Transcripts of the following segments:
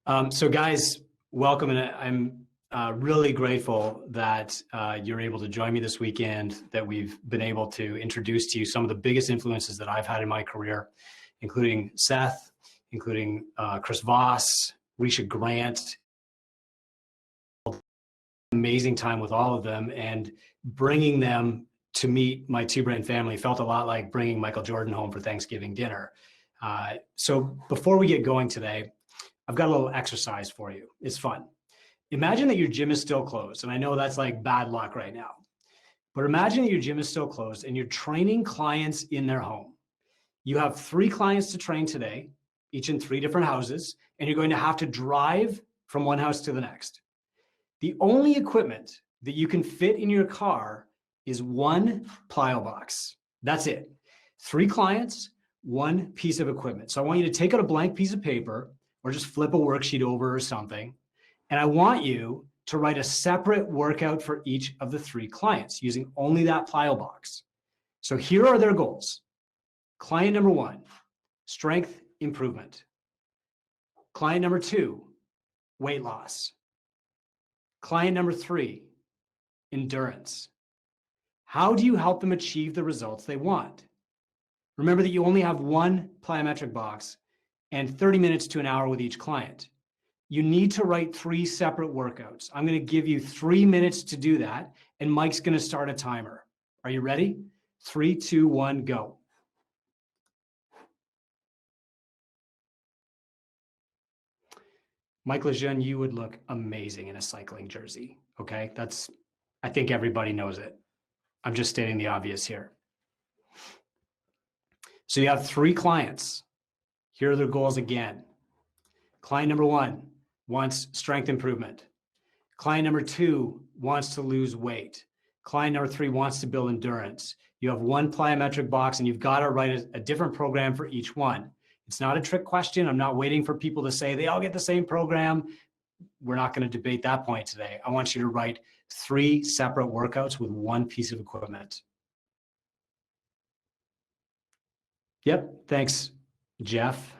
So guys, welcome. And I'm really grateful that you're able to join me this weekend, that we've been able to introduce to you some of the biggest influences that I've had in my career, including Seth, including Chris Voss, Risha Grant. Amazing time with all of them, and bringing them to meet my Two Brain family felt a lot like bringing Michael Jordan home for Thanksgiving dinner. So before we get going today, I've got a little exercise for you. It's fun. Imagine that your gym is still closed. And I know that's like bad luck right now, but imagine that your gym is still closed and you're training clients in their home. You have 3 clients to train today, each in 3 different houses, and you're going to have to drive from one house to the next. The only equipment that you can fit in your car is 1 plyo box. That's it. 3 clients, 1 piece of equipment. So I want you to take out a blank piece of paper or just flip a worksheet over or something. And I want you to write a separate workout for each of the 3 clients using only that plyo box. So here are their goals. Client number 1, strength improvement. Client number 2, weight loss. Client number 3, endurance. How do you help them achieve the results they want? Remember that you only have 1 plyometric box and 30 minutes to an hour with each client. You need to write 3 separate workouts. I'm going to give you 3 minutes to do that, and Mike's going to start a timer. Are you ready? 3, 2, 1, go. Mike Lejeune, you would look amazing in a cycling jersey, okay? I think everybody knows it. I'm just stating the obvious here. So you have 3 clients. Here are their goals again. Client number 1 wants strength improvement. Client number 2 wants to lose weight. Client number 3 wants to build endurance. You have 1 plyometric box and you've got to write a different program for each one. It's not a trick question. I'm not waiting for people to say they all get the same program. We're not going to debate that point today. I want you to write 3 separate workouts with 1 piece of equipment. Yep, thanks, Jeff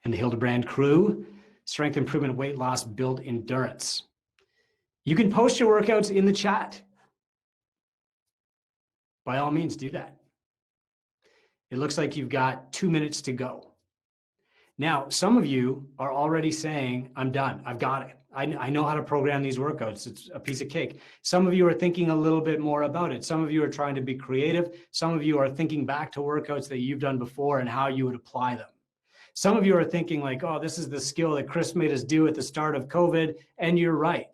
and the Hildebrand crew. Strength improvement, weight loss, build endurance. You can post your workouts in the chat. By all means, do that. It looks like you've got 2 minutes to go. Now, some of you are already saying, I'm done. I've got it. I know how to program these workouts. It's a piece of cake. Some of you are thinking a little bit more about it. Some of you are trying to be creative. Some of you are thinking back to workouts that you've done before and how you would apply them. Some of you are thinking like, oh, this is the skill that Chris made us do at the start of COVID, and you're right.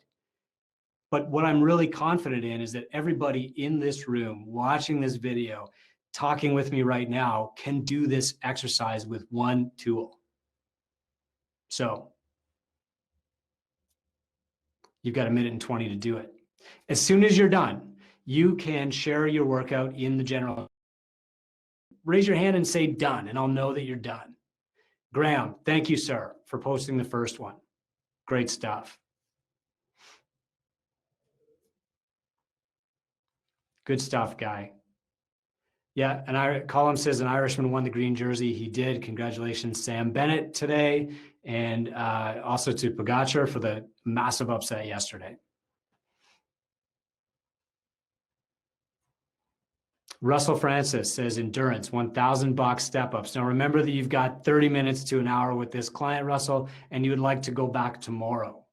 But what I'm really confident in is that everybody in this room watching this video, talking with me right now, can do this exercise with 1 tool. So you've got 1 minute and 20 to do it. As soon as you're done, you can share your workout in the general. Raise your hand and say done, and I'll know that you're done. Graham, thank you, sir, for posting the first one. Great stuff. Good stuff, Guy. Yeah, and Colin says an Irishman won the green jersey. He did. Congratulations, Sam Bennett today, and also to Pogacar for the massive upset yesterday. Russell Francis says endurance, 1,000 box step-ups. Now remember that you've got 30 minutes to an hour with this client, Russell, and you would like to go back tomorrow.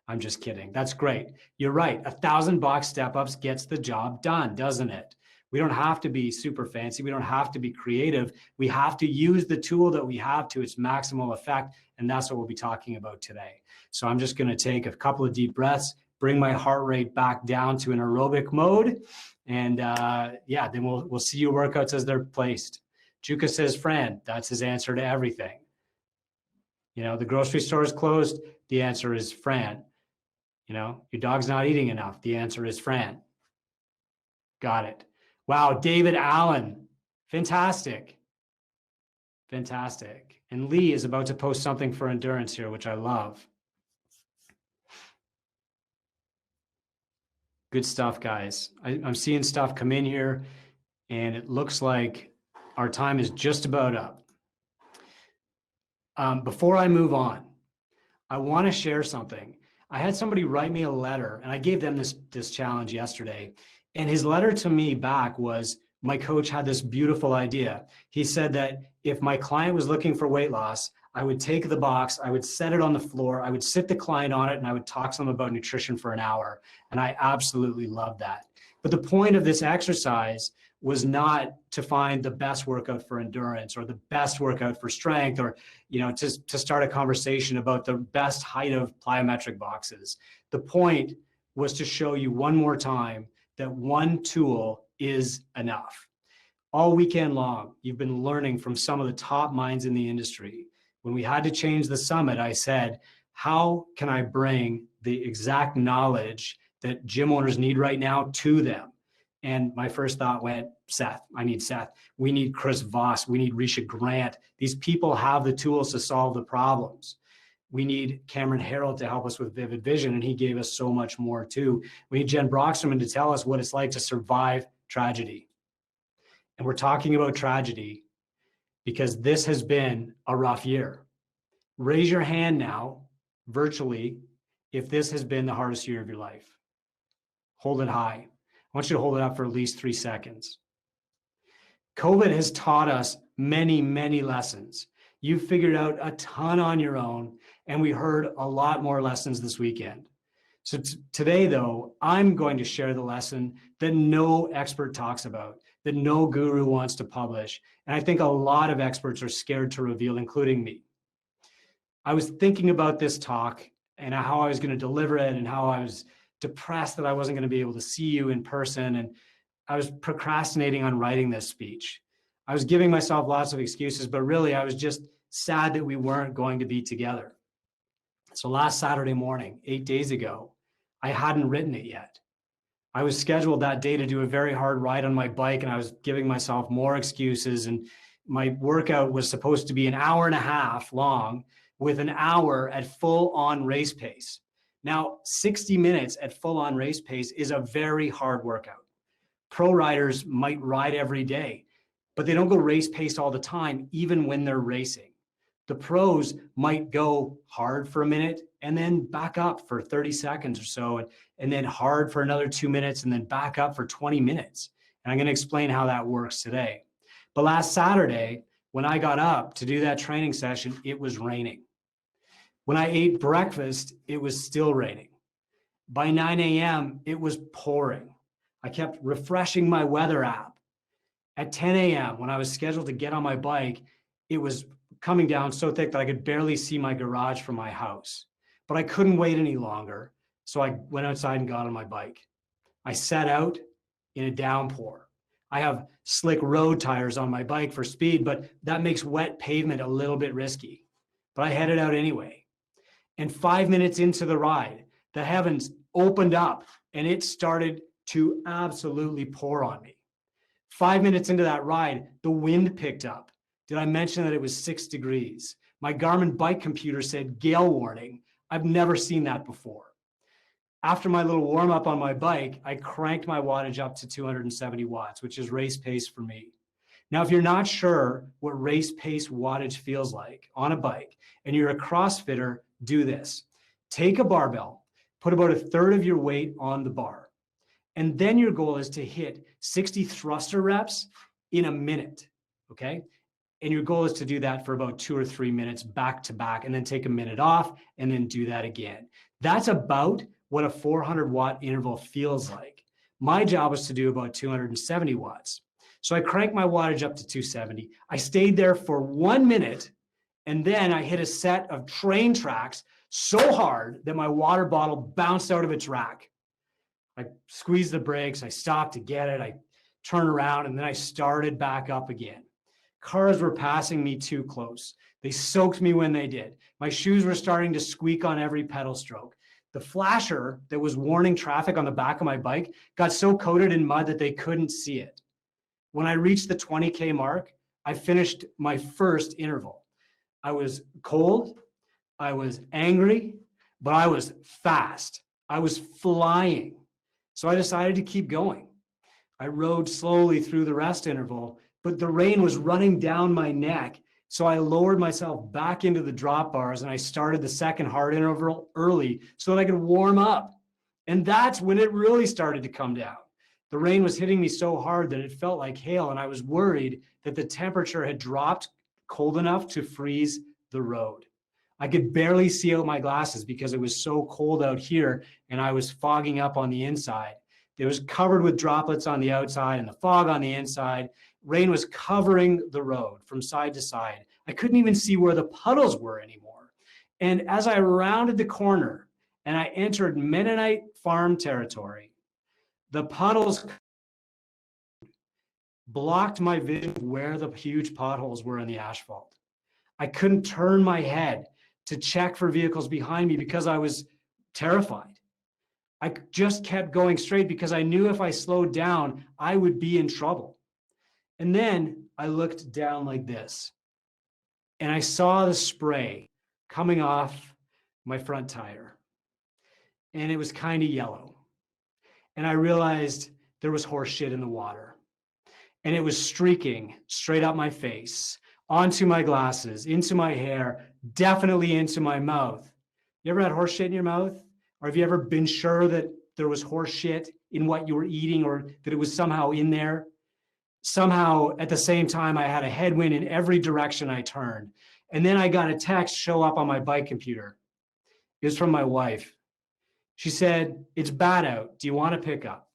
I'm just kidding. That's great. You're right. 1,000 box step-ups gets the job done, doesn't it? We don't have to be super fancy. We don't have to be creative. We have to use the tool that we have to its maximal effect, and that's what we'll be talking about today. So I'm just going to take a couple of deep breaths, bring my heart rate back down to an aerobic mode, and yeah, then we'll see your workouts as they're placed. Juka says, Fran, that's his answer to everything. You know, the grocery store is closed. The answer is Fran. You know, your dog's not eating enough. The answer is Fran. Got it. Wow, David Allen. Fantastic. Fantastic. And Lee is about to post something for endurance here, which I love. Good stuff, guys. I'm seeing stuff come in here, and it looks like our time is just about up. Before I move on, I want to share something. I had somebody write me a letter, and I gave them this challenge yesterday. And his letter to me back was, my coach had this beautiful idea. He said that if my client was looking for weight loss, I would take the box, I would set it on the floor, I would sit the client on it, and I would talk to them about nutrition for an hour. And I absolutely loved that. But the point of this exercise was not to find the best workout for endurance or the best workout for strength, or to start a conversation about the best height of plyometric boxes. The point was to show you one more time that one tool is enough. All weekend long, you've been learning from some of the top minds in the industry. When we had to change the summit, I said, how can I bring the exact knowledge that gym owners need right now to them? And my first thought went, Seth. I need Seth. We need Chris Voss. We need Risha Grant. These people have the tools to solve the problems. We need Cameron Harold to help us with Vivid Vision, and he gave us so much more too. We need Jen Brocksterman to tell us what it's like to survive tragedy. And we're talking about tragedy because this has been a rough year. Raise your hand now, virtually, if this has been the hardest year of your life. Hold it high. I want you to hold it up for at least 3 seconds. COVID has taught us many, many lessons. You've figured out a ton on your own, and we heard a lot more lessons this weekend. So today, though, I'm going to share the lesson that no expert talks about, that no guru wants to publish. And I think a lot of experts are scared to reveal, including me. I was thinking about this talk and how I was going to deliver it, and how I was depressed that I wasn't going to be able to see you in person. And I was procrastinating on writing this speech. I was giving myself lots of excuses, but really I was just sad that we weren't going to be together. So last Saturday morning, 8 days ago, I hadn't written it yet. I was scheduled that day to do a very hard ride on my bike, and I was giving myself more excuses. And my workout was supposed to be an hour and a half long, with an hour at full-on race pace. Now, 60 minutes at full-on race pace is a very hard workout. Pro riders might ride every day, but they don't go race pace all the time, even when they're racing. The pros might go hard for a minute and then back up for 30 seconds or so, and then hard for another 2 minutes, and then back up for 20 minutes. And I'm going to explain how that works today. But last Saturday, when I got up to do that training session, it was raining. When I ate breakfast, it was still raining. By 9 a.m., it was pouring. I kept refreshing my weather app. At 10 a.m., when I was scheduled to get on my bike, it was coming down so thick that I could barely see my garage from my house. But I couldn't wait any longer, so I went outside and got on my bike. I set out in a downpour. I have slick road tires on my bike for speed, but that makes wet pavement a little bit risky. But I headed out anyway. And 5 minutes into the ride, the heavens opened up and it started to absolutely pour on me. 5 minutes into that ride, the wind picked up. Did I mention that it was 6 degrees? My Garmin bike computer said gale warning. I've never seen that before. After my little warm up on my bike, I cranked my wattage up to 270 watts, which is race pace for me. Now, if you're not sure what race pace wattage feels like on a bike, and you're a CrossFitter, do this. Take a barbell, put about a third of your weight on the bar, and then your goal is to hit 60 thruster reps in a minute, okay? And your goal is to do that for about 2 or 3 minutes back to back, and then take a minute off, and then do that again. That's about what a 400 watt interval feels like. My job was to do about 270 watts. So I cranked my wattage up to 270. I stayed there for 1 minute, and then I hit a set of train tracks so hard that my water bottle bounced out of its rack. I squeezed the brakes, I stopped to get it, I turned around, and then I started back up again. Cars were passing me too close. They soaked me when they did. My shoes were starting to squeak on every pedal stroke. The flasher that was warning traffic on the back of my bike got so coated in mud that they couldn't see it. When I reached the 20K mark, I finished my first interval. I was cold, I was angry, but I was fast. I was flying. So I decided to keep going. I rode slowly through the rest interval, but the rain was running down my neck So I lowered myself back into the drop bars and I started the second hard interval early so that I could warm up. And that's when it really started to come down. The rain was hitting me so hard that it felt like hail, and I was worried that the temperature had dropped cold enough to freeze the road. I could barely see out my glasses because it was so cold out here and I was fogging up on the inside. It was covered with droplets on the outside and the fog on the inside. Rain was covering the road from side to side. I couldn't even see where the puddles were anymore. And as I rounded the corner and I entered Mennonite farm territory, the puddles blocked my vision of where the huge potholes were in the asphalt. I couldn't turn my head to check for vehicles behind me because I was terrified. I just kept going straight because I knew if I slowed down, I would be in trouble. And then I looked down like this, and I saw the spray coming off my front tire, and it was kind of yellow. And I realized there was horse shit in the water, and it was streaking straight up my face, onto my glasses, into my hair, definitely into my mouth. You ever had horse shit in your mouth? Or have you ever been sure that there was horse shit in what you were eating, or that it was somehow in there? Somehow at the same time, I had a headwind in every direction I turned. And then I got a text show up on my bike computer. It was from my wife. She said, "It's bad out. Do you want to pick up?"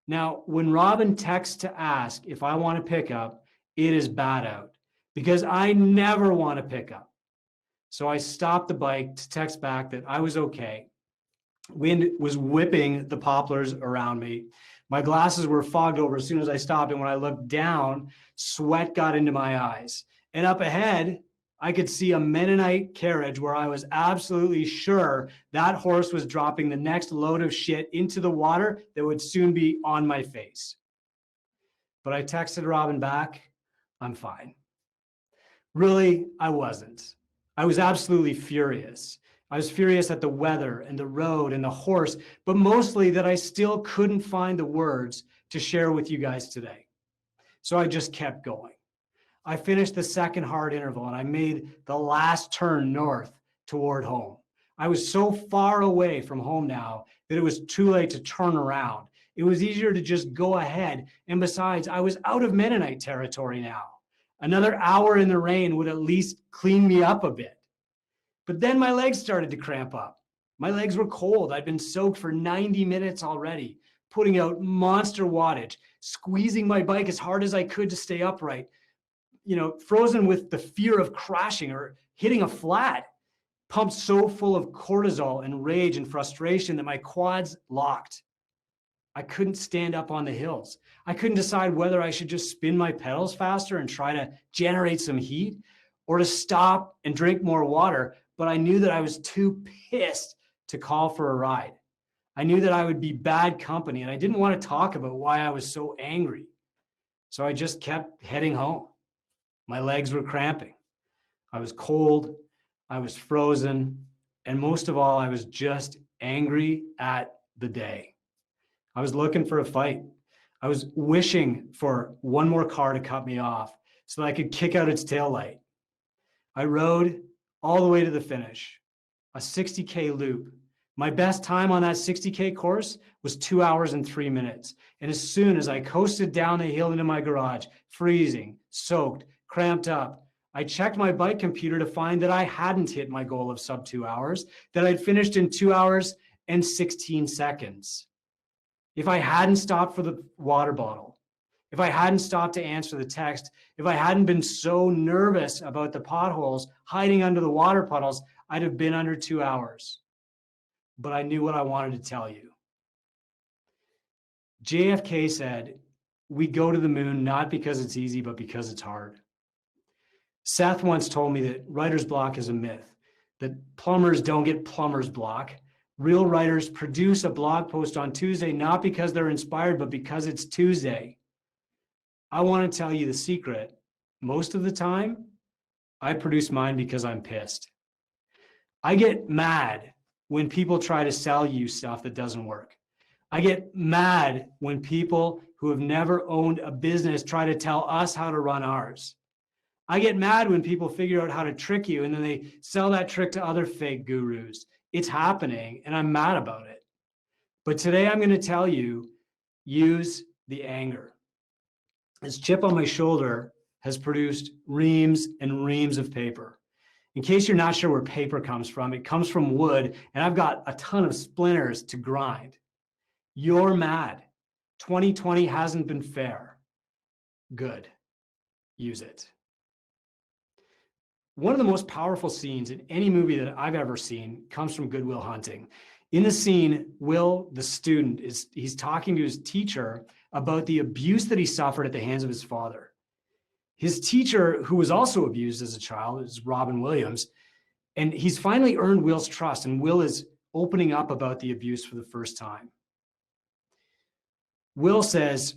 Now, when Robin texts to ask if I want to pick up, it is bad out because I never want to pick up. So I stopped the bike to text back that I was okay. Wind was whipping the poplars around me. My glasses were fogged over as soon as I stopped. And when I looked down, sweat got into my eyes. And up ahead, I could see a Mennonite carriage where I was absolutely sure that horse was dropping the next load of shit into the water that would soon be on my face. But I texted Robin back, "I'm fine." Really, I wasn't. I was absolutely furious. I was furious at the weather and the road and the horse, but mostly that I still couldn't find the words to share with you guys today. So I just kept going. I finished the second hard interval and I made the last turn north toward home. I was so far away from home now that it was too late to turn around. It was easier to just go ahead. And besides, I was out of Mennonite territory now. Another hour in the rain would at least clean me up a bit. But then my legs started to cramp up. My legs were cold. I'd been soaked for 90 minutes already, putting out monster wattage, squeezing my bike as hard as I could to stay upright, frozen with the fear of crashing or hitting a flat, pumped so full of cortisol and rage and frustration that my quads locked. I couldn't stand up on the hills. I couldn't decide whether I should just spin my pedals faster and try to generate some heat or to stop and drink more water. But I knew that I was too pissed to call for a ride. I knew that I would be bad company, and I didn't want to talk about why I was so angry. So I just kept heading home. My legs were cramping. I was cold. I was frozen. And most of all, I was just angry at the day. I was looking for a fight. I was wishing for one more car to cut me off so that I could kick out its taillight. I rode all the way to the finish, a 60K loop. My best time on that 60K course was 2 hours and 3 minutes. And as soon as I coasted down the hill into my garage, freezing, soaked, cramped up, I checked my bike computer to find that I hadn't hit my goal of sub 2 hours, that I'd finished in 2 hours and 16 seconds. If I hadn't stopped for the water bottle, if I hadn't stopped to answer the text, if I hadn't been so nervous about the potholes hiding under the water puddles, I'd have been under 2 hours. But I knew what I wanted to tell you. JFK said, "We go to the moon not because it's easy, but because it's hard." Seth once told me that writer's block is a myth, that plumbers don't get plumber's block. Real writers produce a blog post on Tuesday, not because they're inspired, but because it's Tuesday. I want to tell you the secret. Most of the time, I produce mine because I'm pissed. I get mad when people try to sell you stuff that doesn't work. I get mad when people who have never owned a business try to tell us how to run ours. I get mad when people figure out how to trick you and then they sell that trick to other fake gurus. It's happening and I'm mad about it. But today I'm going to tell you, use the anger. This chip on my shoulder has produced reams and reams of paper. In case you're not sure where paper comes from, it comes from wood, and I've got a ton of splinters to grind. You're mad. 2020 hasn't been fair. Good. Use it. One of the most powerful scenes in any movie that I've ever seen comes from Good Will Hunting. In the scene, Will, the student, he's talking to his teacher about the abuse that he suffered at the hands of his father. His teacher, who was also abused as a child, is Robin Williams, and he's finally earned Will's trust, and Will is opening up about the abuse for the first time. Will says,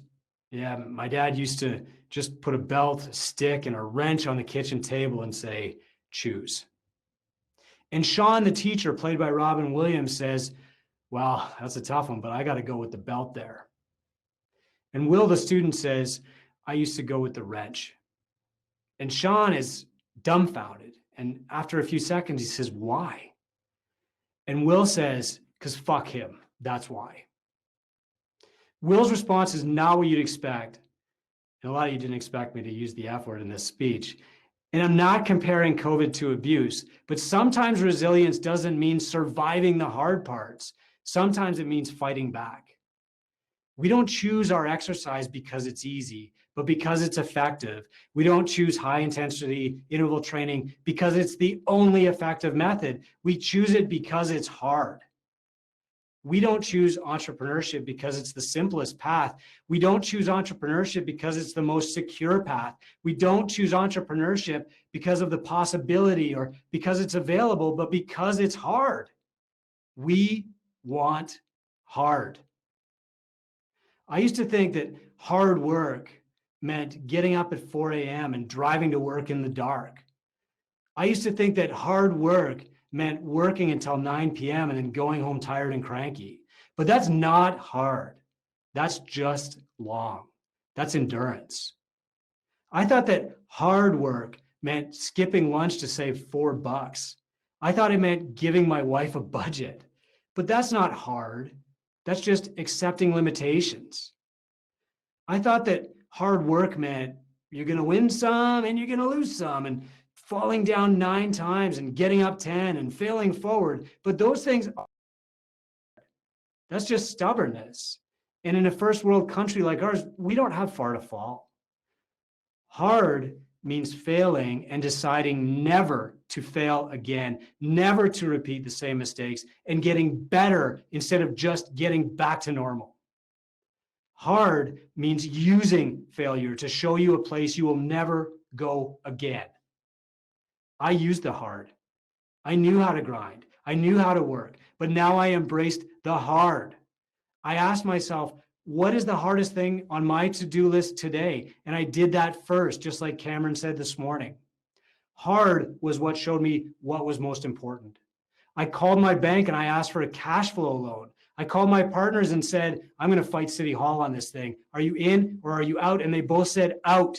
yeah, my dad used to just put a belt, a stick, and a wrench on the kitchen table and say, choose. And Sean, the teacher, played by Robin Williams, says, well, that's a tough one, but I got to go with the belt there. And Will, the student, says, I used to go with the wrench. And Sean is dumbfounded. And after a few seconds, he says, why? And Will says, because fuck him. That's why. Will's response is not what you'd expect. And a lot of you didn't expect me to use the F word in this speech. And I'm not comparing COVID to abuse, but sometimes resilience doesn't mean surviving the hard parts. Sometimes it means fighting back. We don't choose our exercise because it's easy, but because it's effective. We don't choose high intensity interval training because it's the only effective method. We choose it because it's hard. We don't choose entrepreneurship because it's the simplest path. We don't choose entrepreneurship because it's the most secure path. We don't choose entrepreneurship because of the possibility or because it's available, but because it's hard. We want hard. I used to think that hard work meant getting up at 4 a.m. and driving to work in the dark. I used to think that hard work meant working until 9 p.m. and then going home tired and cranky. But that's not hard. That's just long. That's endurance. I thought that hard work meant skipping lunch to save $4. I thought it meant giving my wife a budget. But that's not hard. That's just accepting limitations. I thought that hard work meant you're going to win some and you're going to lose some, and falling down 9 times and getting up 10 and failing forward. But those things, that's just stubbornness. And in a first world country like ours, we don't have far to fall. Hard means failing and deciding never to fail again, never to repeat the same mistakes, and getting better instead of just getting back to normal. Hard means using failure to show you a place you will never go again. I used the hard. I knew how to grind. I knew how to work, but now I embraced the hard. I asked myself, what is the hardest thing on my to-do list today? And I did that first, just like Cameron said this morning. Hard was what showed me what was most important. I called my bank and I asked for a cash flow loan. I called my partners and said, I'm going to fight City Hall on this thing. Are you in or are you out? And they both said out.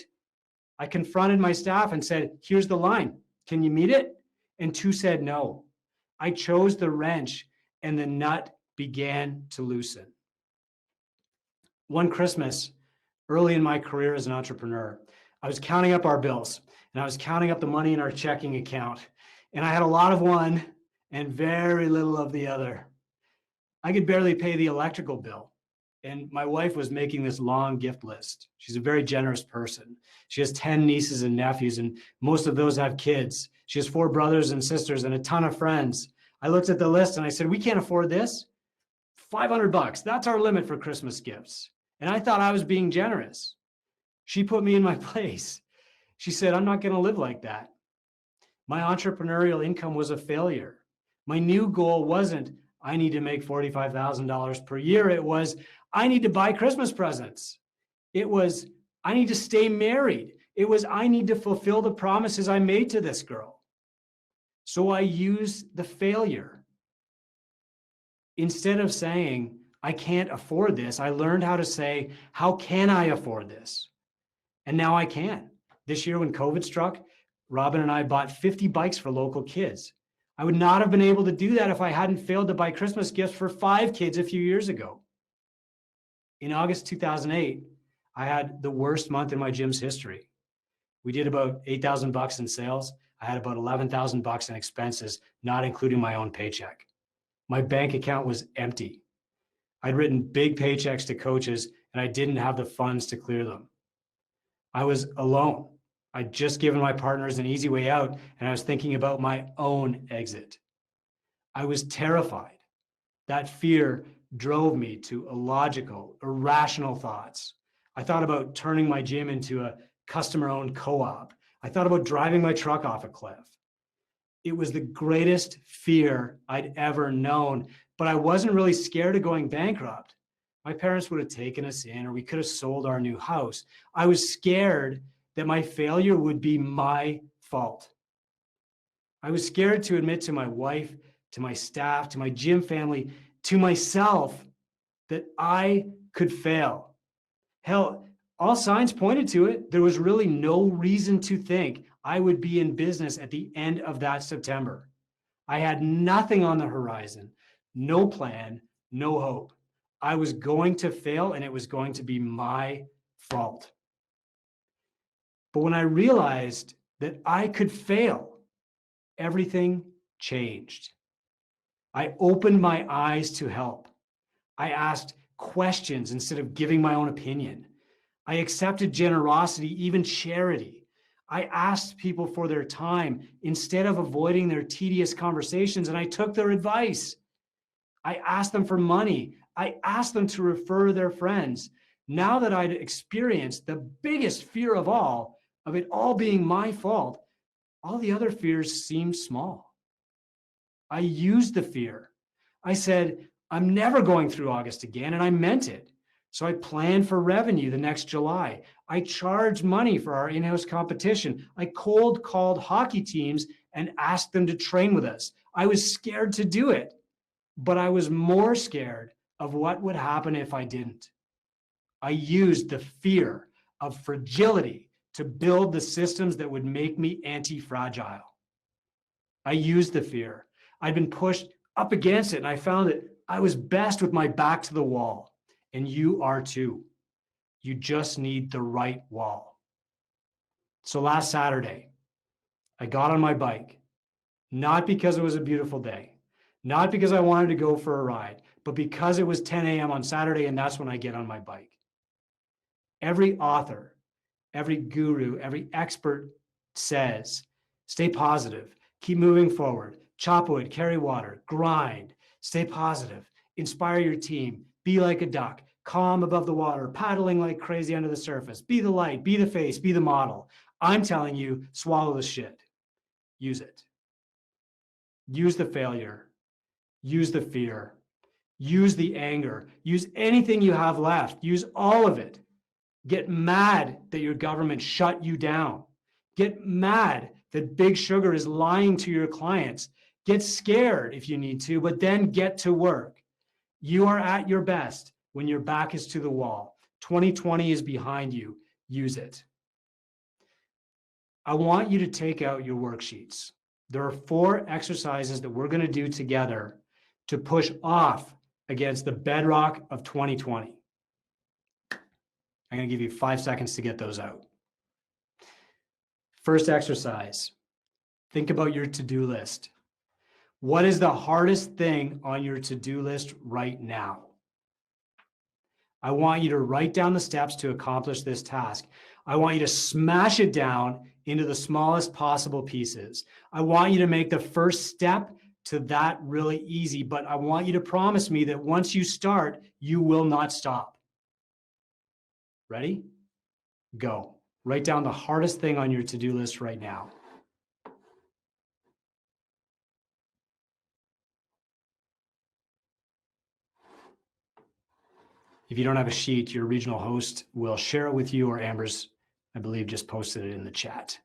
I confronted my staff and said, here's the line. Can you meet it? And 2 said no. I chose the wrench and the nut began to loosen. One Christmas, early in my career as an entrepreneur, I was counting up our bills and I was counting up the money in our checking account. And I had a lot of one and very little of the other. I could barely pay the electrical bill. And my wife was making this long gift list. She's a very generous person. She has 10 nieces and nephews, and most of those have kids. She has 4 brothers and sisters and a ton of friends. I looked at the list and I said, we can't afford this. $500, that's our limit for Christmas gifts. And I thought I was being generous. She put me in my place. She said, I'm not going to live like that. My entrepreneurial income was a failure. My new goal wasn't, I need to make $45,000 per year. It was, I need to buy Christmas presents. It was, I need to stay married. It was, I need to fulfill the promises I made to this girl. So I used the failure. Instead of saying, I can't afford this, I learned how to say, how can I afford this? And now I can. This year when COVID struck, Robin and I bought 50 bikes for local kids. I would not have been able to do that if I hadn't failed to buy Christmas gifts for 5 kids a few years ago. In August 2008, I had the worst month in my gym's history. We did about $8,000 in sales. I had about $11,000 in expenses, not including my own paycheck. My bank account was empty. I'd written big paychecks to coaches and I didn't have the funds to clear them. I was alone. I'd just given my partners an easy way out and I was thinking about my own exit. I was terrified. That fear drove me to illogical, irrational thoughts. I thought about turning my gym into a customer-owned co-op. I thought about driving my truck off a cliff. It was the greatest fear I'd ever known, but I wasn't really scared of going bankrupt. My parents would have taken us in, or we could have sold our new house. I was scared that my failure would be my fault. I was scared to admit to my wife, to my staff, to my gym family, to myself that I could fail. Hell, all signs pointed to it. There was really no reason to think I would be in business at the end of that September. I had nothing on the horizon, no plan, no hope. I was going to fail and it was going to be my fault. But when I realized that I could fail, everything changed. I opened my eyes to help. I asked questions instead of giving my own opinion. I accepted generosity, even charity. I asked people for their time instead of avoiding their tedious conversations, and I took their advice. I asked them for money. I asked them to refer their friends. Now that I'd experienced the biggest fear of all, of it all being my fault, all the other fears seemed small. I used the fear. I said, I'm never going through August again, and I meant it. So I planned for revenue the next July. I charged money for our in-house competition. I cold called hockey teams and asked them to train with us. I was scared to do it, but I was more scared of what would happen if I didn't. I used the fear of fragility to build the systems that would make me anti-fragile. I used the fear. I'd been pushed up against it, and I found that I was best with my back to the wall. And you are too. You just need the right wall. So last Saturday, I got on my bike, not because it was a beautiful day, not because I wanted to go for a ride, but because it was 10 a.m. on Saturday, and that's when I get on my bike. Every author, every guru, every expert says, stay positive, keep moving forward, chop wood, carry water, grind, stay positive, inspire your team, be like a duck, calm above the water, paddling like crazy under the surface, be the light, be the face, be the model. I'm telling you, swallow the shit. Use it. Use the failure. Use the fear. Use the anger. Use anything you have left. Use all of it. Get mad that your government shut you down. Get mad that Big Sugar is lying to your clients. Get scared if you need to, but then get to work. You are at your best when your back is to the wall. 2020 is behind you. Use it. I want you to take out your worksheets. There are 4 exercises that we're going to do together to push off against the bedrock of 2020. I'm going to give you 5 seconds to get those out. First exercise, think about your to-do list. What is the hardest thing on your to-do list right now? I want you to write down the steps to accomplish this task. I want you to smash it down into the smallest possible pieces. I want you to make the first step to that really easy, but I want you to promise me that once you start, you will not stop. Ready? Go. Write down the hardest thing on your to-do list right now. If you don't have a sheet, your regional host will share it with you, or Amber's, I believe, just posted it in the chat.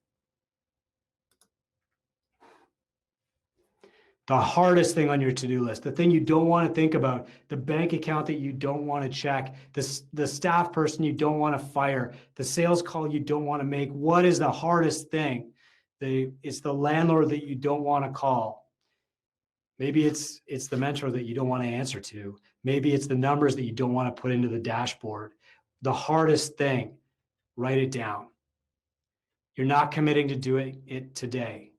The hardest thing on your to-do list, the thing you don't want to think about, the bank account that you don't want to check, the staff person you don't want to fire, the sales call you don't want to make. What is the hardest thing? It's the landlord that you don't want to call. Maybe it's the mentor that you don't want to answer to. Maybe it's the numbers that you don't want to put into the dashboard. The hardest thing, write it down. You're not committing to doing it today.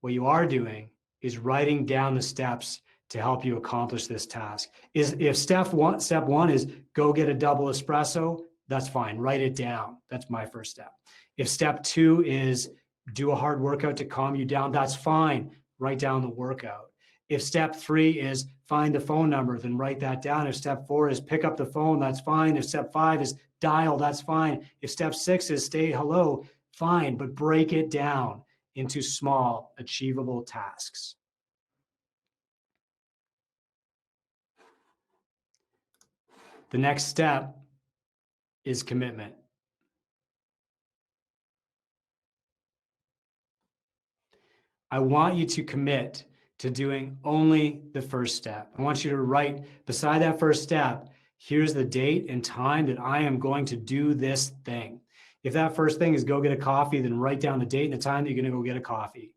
What you are doing is writing down the steps to help you accomplish this task. If step one is go get a double espresso, that's fine. Write it down. That's my first step. If step 2 is do a hard workout to calm you down, that's fine. Write down the workout. If step 3 is find the phone number, then write that down. If step 4 is pick up the phone, that's fine. If step 5 is dial, that's fine. If step 6 is say hello, fine, but break it down into small, achievable tasks. The next step is commitment. I want you to commit to doing only the first step. I want you to write beside that first step, here's the date and time that I am going to do this thing. If that first thing is go get a coffee, then write down the date and the time that you're going to go get a coffee.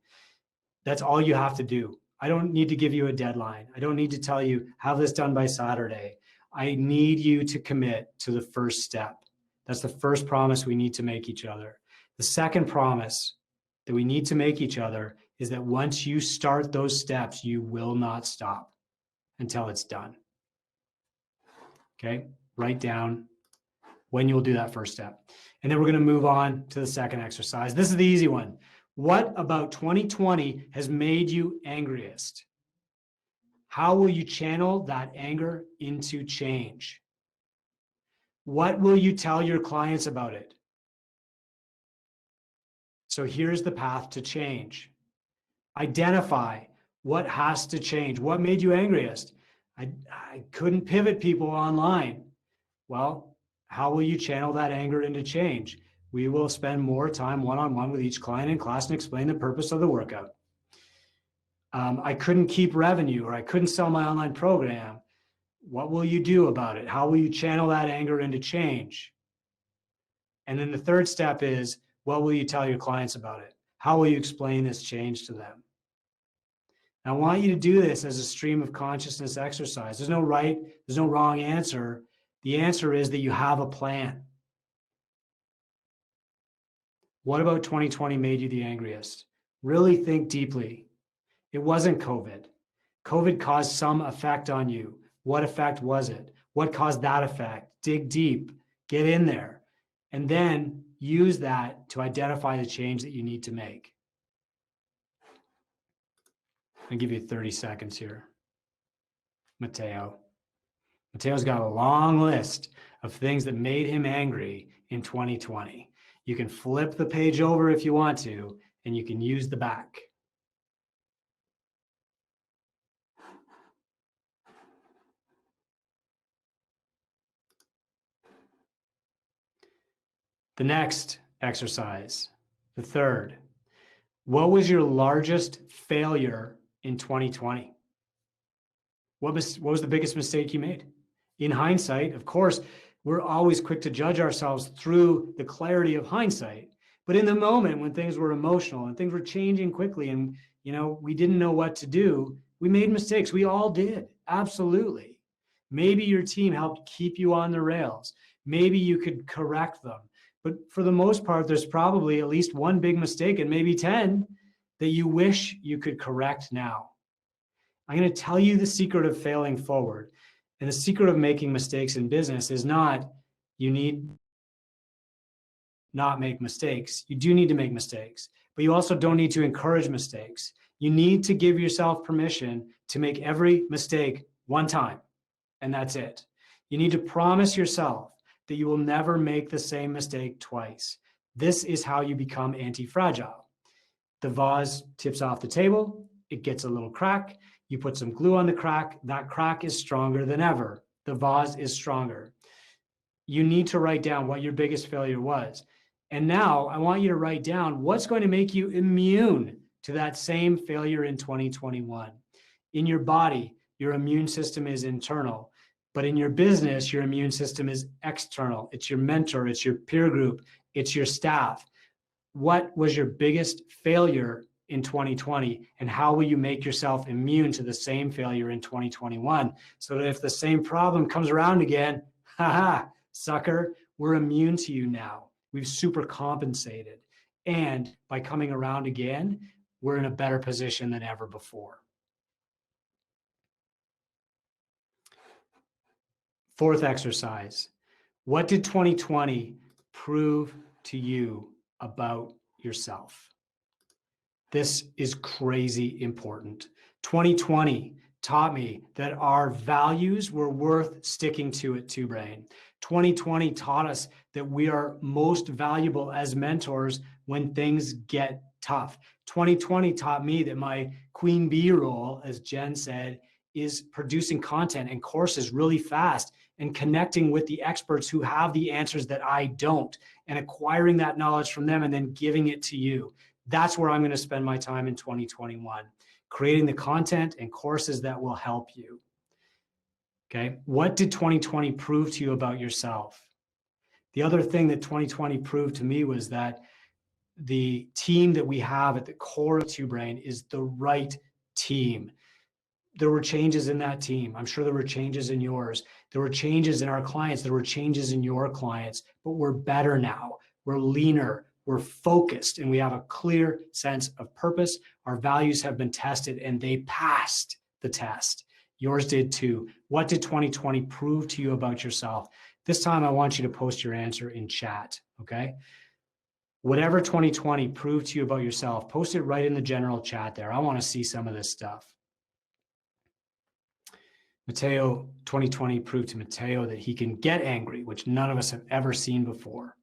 That's all you have to do. I don't need to give you a deadline. I don't need to tell you have this done by Saturday. I need you to commit to the first step. That's the first promise we need to make each other. The second promise that we need to make each other is that once you start those steps, you will not stop until it's done. Okay? Write down when you'll do that first step. And then we're going to move on to the second exercise. This is the easy one. What about 2020 has made you angriest? How will you channel that anger into change? What will you tell your clients about it? So here's the path to change. Identify what has to change. What made you angriest? I couldn't pivot people online. Well, how will you channel that anger into change? We will spend more time one-on-one with each client in class and explain the purpose of the workout. I couldn't keep revenue, or I couldn't sell my online program. What will you do about it? How will you channel that anger into change? And then the third step is, what will you tell your clients about it? How will you explain this change to them? And I want you to do this as a stream of consciousness exercise. There's no right, there's no wrong answer. The answer is that you have a plan. What about 2020 made you the angriest? Really think deeply. It wasn't COVID. COVID caused some effect on you. What effect was it? What caused that effect? Dig deep, get in there, and then use that to identify the change that you need to make. I'll give you 30 seconds here. Mateo's got a long list of things that made him angry in 2020. You can flip the page over if you want to, and you can use the back. The next exercise, the third. What was your largest failure in 2020? What was the biggest mistake you made? In hindsight, of course, we're always quick to judge ourselves through the clarity of hindsight. But in the moment when things were emotional and things were changing quickly and we didn't know what to do, we made mistakes. We all did. Absolutely. Maybe your team helped keep you on the rails. Maybe you could correct them. But for the most part, there's probably at least one big mistake and maybe 10 that you wish you could correct now. I'm going to tell you the secret of failing forward. And the secret of making mistakes in business is not you need not make mistakes. You do need to make mistakes, but you also don't need to encourage mistakes. You need to give yourself permission to make every mistake one time, and that's it. You need to promise yourself that you will never make the same mistake twice. This is how you become anti-fragile. The vase tips off the table, it gets a little crack, you put some glue on the crack, that crack is stronger than ever. The vase is stronger. You need to write down what your biggest failure was. And now I want you to write down what's going to make you immune to that same failure in 2021. In your body, your immune system is internal. But in your business, your immune system is external. It's your mentor, it's your peer group, it's your staff. What was your biggest failure in 2020, and how will you make yourself immune to the same failure in 2021? So that if the same problem comes around again, haha, sucker, we're immune to you now. We've super compensated. And by coming around again, we're in a better position than ever before. Fourth exercise. What did 2020 prove to you about yourself? This is crazy important. 2020 taught me that our values were worth sticking to at Two Brain. 2020 taught us that we are most valuable as mentors when things get tough. 2020 taught me that my queen bee role, as Jen said, is producing content and courses really fast and connecting with the experts who have the answers that I don't, and acquiring that knowledge from them and then giving it to you. That's where I'm going to spend my time in 2021, creating the content and courses that will help you. Okay. What did 2020 prove to you about yourself? The other thing that 2020 proved to me was that the team that we have at the core of Two Brain is the right team. There were changes in that team. I'm sure there were changes in yours. There were changes in our clients. There were changes in your clients, but we're better now. We're leaner. We're focused, and we have a clear sense of purpose. Our values have been tested and they passed the test. Yours did too. What did 2020 prove to you about yourself? This time I want you to post your answer in chat, okay? Whatever 2020 proved to you about yourself, post it right in the general chat there. I want to see some of this stuff. Mateo, 2020 proved to Mateo that he can get angry, which none of us have ever seen before.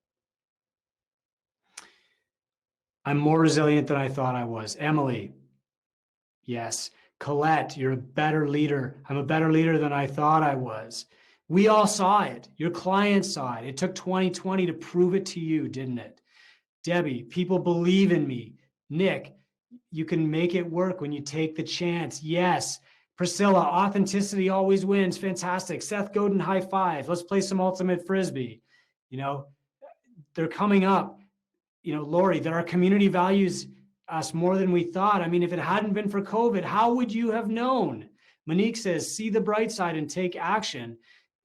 I'm more resilient than I thought I was. Emily, yes. Colette, you're a better leader. I'm a better leader than I thought I was. We all saw it. Your clients saw it. It took 2020 to prove it to you, didn't it? Debbie, people believe in me. Nick, you can make it work when you take the chance. Yes. Priscilla, authenticity always wins. Fantastic. Seth Godin, high five. Let's play some ultimate frisbee. You know, they're coming up. You know, Lori, that our community values us more than we thought. I mean, if it hadn't been for COVID, how would you have known? Monique says, see the bright side and take action.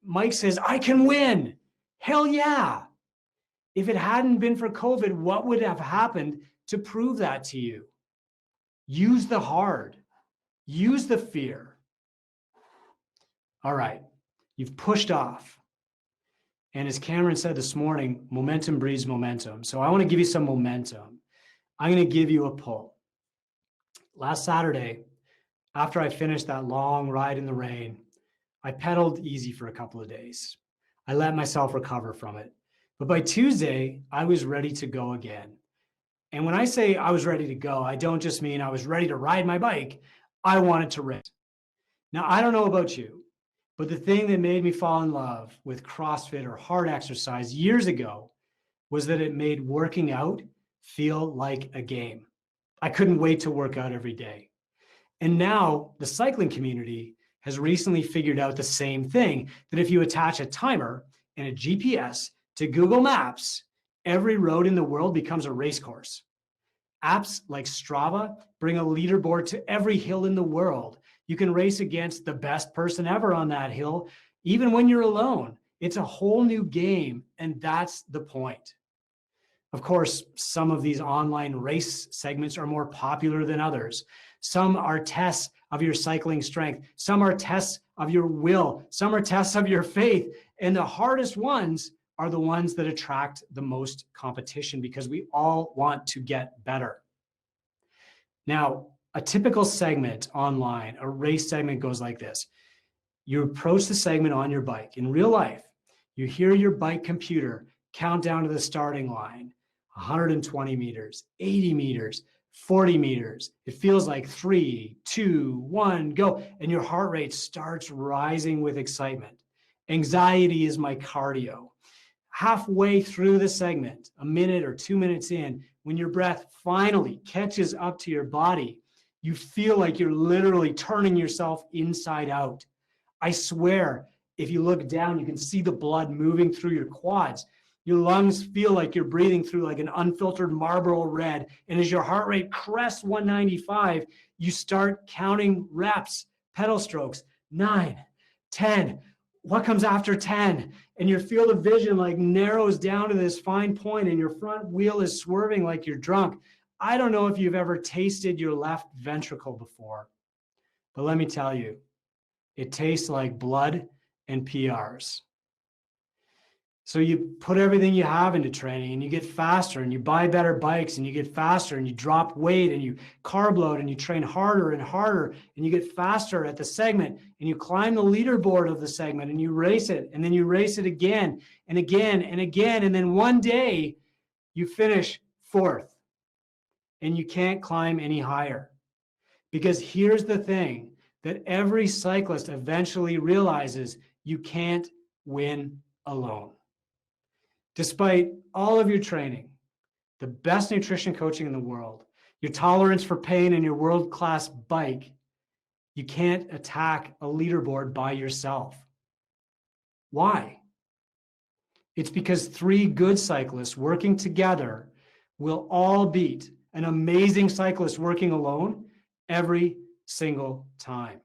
Mike says, I can win. Hell yeah. If it hadn't been for COVID, what would have happened to prove that to you? Use the hard. Use the fear. All right. You've pushed off. And as Cameron said this morning, momentum breeds momentum. So I want to give you some momentum. I'm going to give you a pull. Last Saturday, after I finished that long ride in the rain, I pedaled easy for a couple of days. I let myself recover from it. But by Tuesday, I was ready to go again. And when I say I was ready to go, I don't just mean I was ready to ride my bike. I wanted to race. Now, I don't know about you, but the thing that made me fall in love with CrossFit or hard exercise years ago was that it made working out feel like a game. I couldn't wait to work out every day. And now the cycling community has recently figured out the same thing, that if you attach a timer and a GPS to Google Maps, every road in the world becomes a race course. Apps like Strava bring a leaderboard to every hill in the world. You can race against the best person ever on that hill, even when you're alone. It's a whole new game, and that's the point. Of course, some of these online race segments are more popular than others. Some are tests of your cycling strength. Some are tests of your will. Some are tests of your faith. And the hardest ones are the ones that attract the most competition, because we all want to get better. Now, a typical segment online, a race segment, goes like this. You approach the segment on your bike. In real life, you hear your bike computer count down to the starting line. 120 meters, 80 meters, 40 meters. It feels like 3, 2, 1, go. And your heart rate starts rising with excitement. Anxiety is my cardio. Halfway through the segment, a minute or 2 minutes in, when your breath finally catches up to your body, You feel like you're literally turning yourself inside out. I swear, if you look down, you can see the blood moving through your quads. Your lungs feel like you're breathing through like an unfiltered Marlboro Red. And as your heart rate crests 195, you start counting reps, pedal strokes, 9, 10. What comes after 10? And your field of vision like narrows down to this fine point, and your front wheel is swerving like you're drunk. I don't know if you've ever tasted your left ventricle before, but let me tell you, it tastes like blood and PRs. So you put everything you have into training, and you get faster, and you buy better bikes, and you get faster, and you drop weight, and you carb load, and you train harder and harder, and you get faster at the segment, and you climb the leaderboard of the segment, and you race it, and then you race it again and again and again. And then one day you finish 4th and you can't climb any higher. Because here's the thing that every cyclist eventually realizes: you can't win alone. Despite all of your training, the best nutrition coaching in the world, your tolerance for pain, and your world-class bike, you can't attack a leaderboard by yourself. Why? It's because 3 good cyclists working together will all beat an amazing cyclist working alone every single time.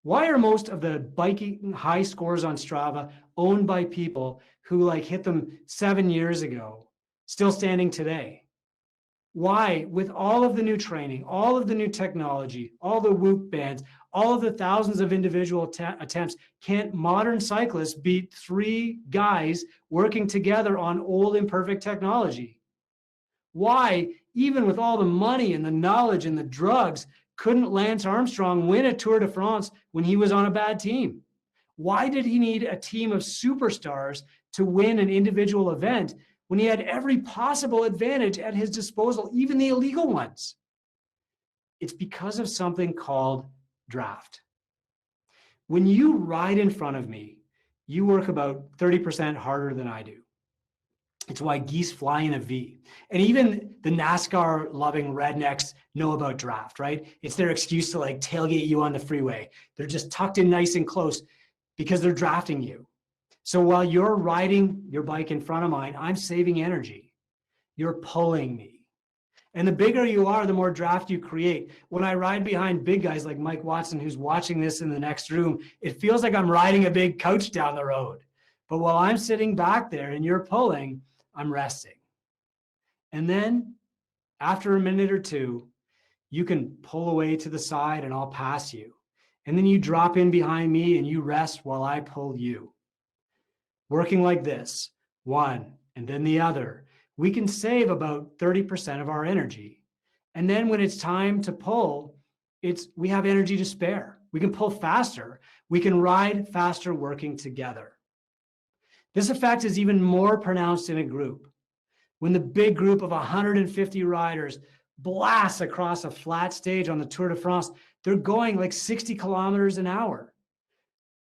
Why are most of the biking high scores on Strava owned by people who like hit them 7 years ago, still standing today? Why, with all of the new training, all of the new technology, all the Whoop bands, all of the thousands of individual attempts, can't modern cyclists beat 3 guys working together on old imperfect technology? Why, even with all the money and the knowledge and the drugs, couldn't Lance Armstrong win a Tour de France when he was on a bad team? Why did he need a team of superstars to win an individual event when he had every possible advantage at his disposal, even the illegal ones? It's because of something called draft. When you ride in front of me, you work about 30% harder than I do. It's why geese fly in a V. And even the NASCAR loving rednecks know about draft, right? It's their excuse to like tailgate you on the freeway. They're just tucked in nice and close because they're drafting you. So while you're riding your bike in front of mine, I'm saving energy. You're pulling me. And the bigger you are, the more draft you create. When I ride behind big guys like Mike Watson, who's watching this in the next room, it feels like I'm riding a big coach down the road. But while I'm sitting back there and you're pulling, I'm resting. And then after a minute or two, you can pull away to the side and I'll pass you. And then you drop in behind me and you rest while I pull you. Working like this, one and then the other, we can save about 30% of our energy. And then when it's time to pull, we have energy to spare. We can pull faster. We can ride faster working together. This effect is even more pronounced in a group. When the big group of 150 riders blasts across a flat stage on the Tour de France, they're going like 60 kilometers an hour.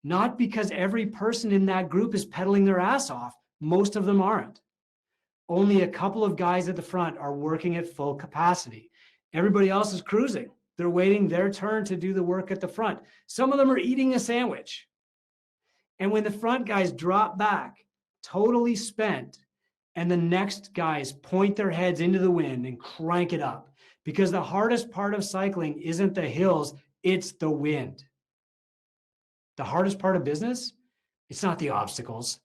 Not because every person in that group is pedaling their ass off. Most of them aren't. Only a couple of guys at the front are working at full capacity. Everybody else is cruising. They're waiting their turn to do the work at the front. Some of them are eating a sandwich. And when the front guys drop back, totally spent, and the next guys point their heads into the wind and crank it up, because the hardest part of cycling isn't the hills, it's the wind. The hardest part of business, it's not the obstacles.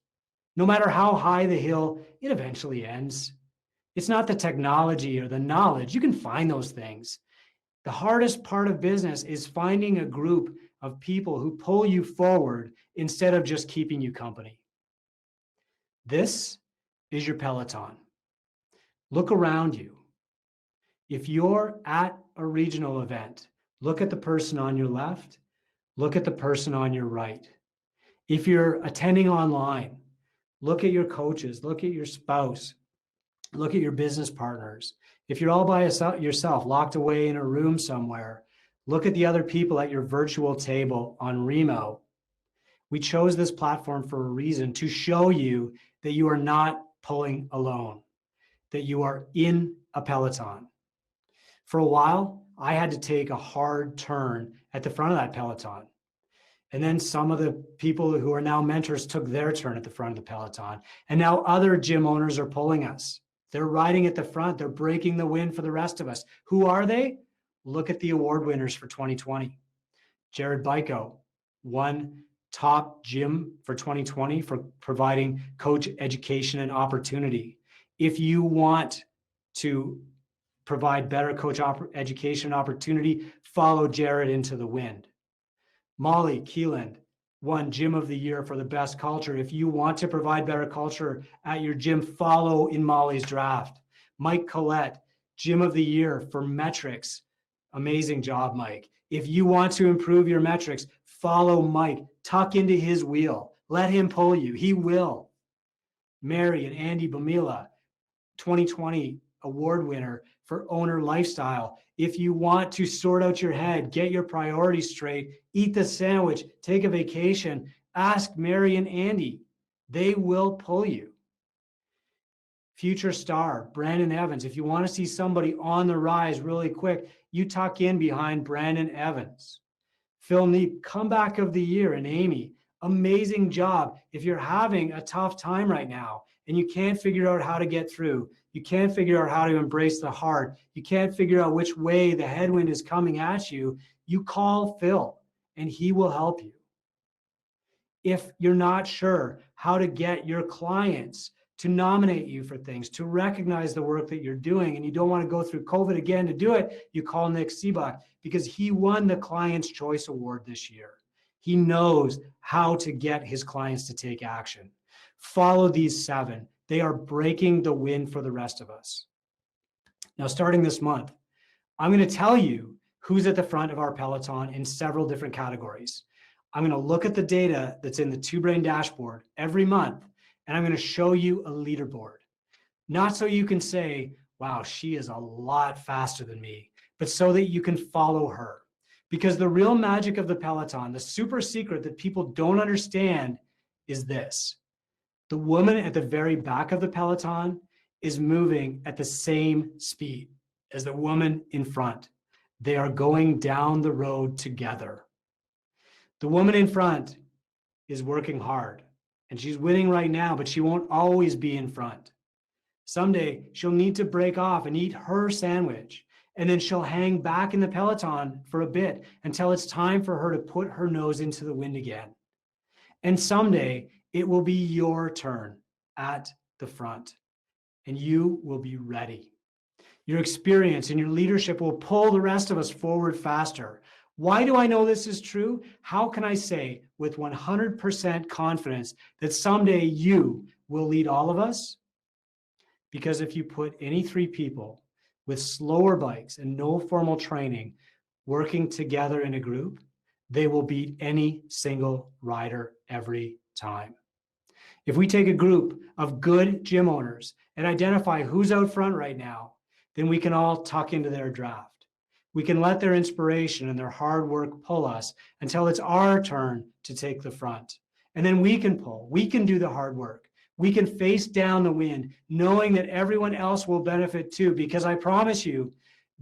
No matter how high the hill, it eventually ends. It's not the technology or the knowledge. You can find those things. The hardest part of business is finding a group of people who pull you forward instead of just keeping you company. This is your peloton. Look around you. If you're at a regional event, look at the person on your left, look at the person on your right. If you're attending online, look at your coaches, look at your spouse, look at your business partners. If you're all by yourself, locked away in a room somewhere, look at the other people at your virtual table on Remo. We chose this platform for a reason, to show you that you are not pulling alone, that you are in a peloton. For a while, I had to take a hard turn at the front of that peloton. And then some of the people who are now mentors took their turn at the front of the peloton. And now other gym owners are pulling us. They're riding at the front. They're breaking the wind for the rest of us. Who are they? Look at the award winners for 2020. Jared Byko won top gym for 2020 for providing coach education and opportunity. If you want to provide better coach education opportunity, follow Jared into the wind. Molly Keeland won Gym of the Year for the best culture. If you want to provide better culture at your gym, follow in Molly's draft. Mike Collette, Gym of the Year for metrics. Amazing job, Mike. If you want to improve your metrics, follow Mike. Tuck into his wheel. Let him pull you. He will. Mary and Andy Bamila, 2020 award winner for Owner Lifestyle. If you want to sort out your head, get your priorities straight, eat the sandwich, take a vacation, ask Mary and Andy. They will pull you. Future star, Brandon Evans. If you want to see somebody on the rise really quick, you tuck in behind Brandon Evans. Phil Neep, comeback of the year, and Amy, amazing job. If you're having a tough time right now and you can't figure out how to get through, you can't figure out how to embrace the hard, you can't figure out which way the headwind is coming at you, you call Phil and he will help you. If you're not sure how to get your clients to nominate you for things, to recognize the work that you're doing, and you don't want to go through COVID again to do it, you call Nick Seebach because he won the Client's Choice Award this year. He knows how to get his clients to take action. Follow these 7. They are breaking the wind for the rest of us. Now, starting this month, I'm going to tell you who's at the front of our peloton in several different categories. I'm going to look at the data that's in the Two Brain dashboard every month, and I'm going to show you a leaderboard. Not so you can say, wow, she is a lot faster than me, but so that you can follow her. Because the real magic of the peloton, the super secret that people don't understand is this. The woman at the very back of the peloton is moving at the same speed as the woman in front. They are going down the road together. The woman in front is working hard and she's winning right now, but she won't always be in front. Someday she'll need to break off and eat her sandwich, and then she'll hang back in the peloton for a bit until it's time for her to put her nose into the wind again. And someday it will be your turn at the front and you will be ready. Your experience and your leadership will pull the rest of us forward faster. Why do I know this is true? How can I say with 100% confidence that someday you will lead all of us? Because if you put any 3 people with slower bikes and no formal training working together in a group, they will beat any single rider every time. If we take a group of good gym owners and identify who's out front right now, then we can all tuck into their draft. We can let their inspiration and their hard work pull us until it's our turn to take the front. And then we can pull, we can do the hard work. We can face down the wind, knowing that everyone else will benefit too, because I promise you,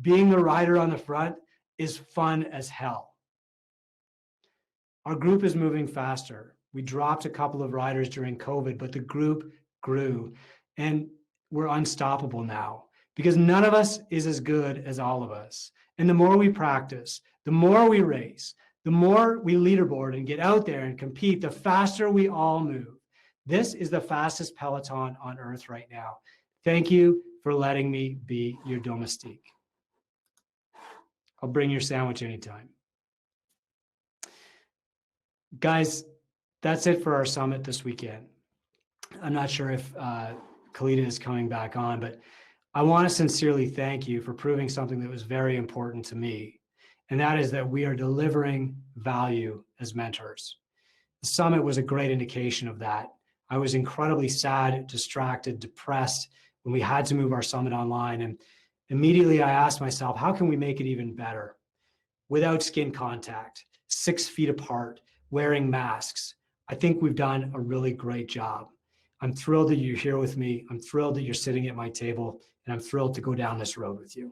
being the rider on the front is fun as hell. Our group is moving faster. We dropped a couple of riders during COVID, but the group grew and we're unstoppable now because none of us is as good as all of us. And the more we practice, the more we race, the more we leaderboard and get out there and compete, the faster we all move. This is the fastest peloton on earth right now. Thank you for letting me be your domestique. I'll bring your sandwich anytime. Guys, that's it for our summit this weekend. I'm not sure if Kalita is coming back on, but I want to sincerely thank you for proving something that was very important to me, and that is that we are delivering value as mentors. The summit was a great indication of that. I was incredibly sad, distracted, depressed when we had to move our summit online, and immediately I asked myself, how can we make it even better? Without skin contact, 6 feet apart, wearing masks. I think we've done a really great job. I'm thrilled that you're here with me. I'm thrilled that you're sitting at my table, and I'm thrilled to go down this road with you.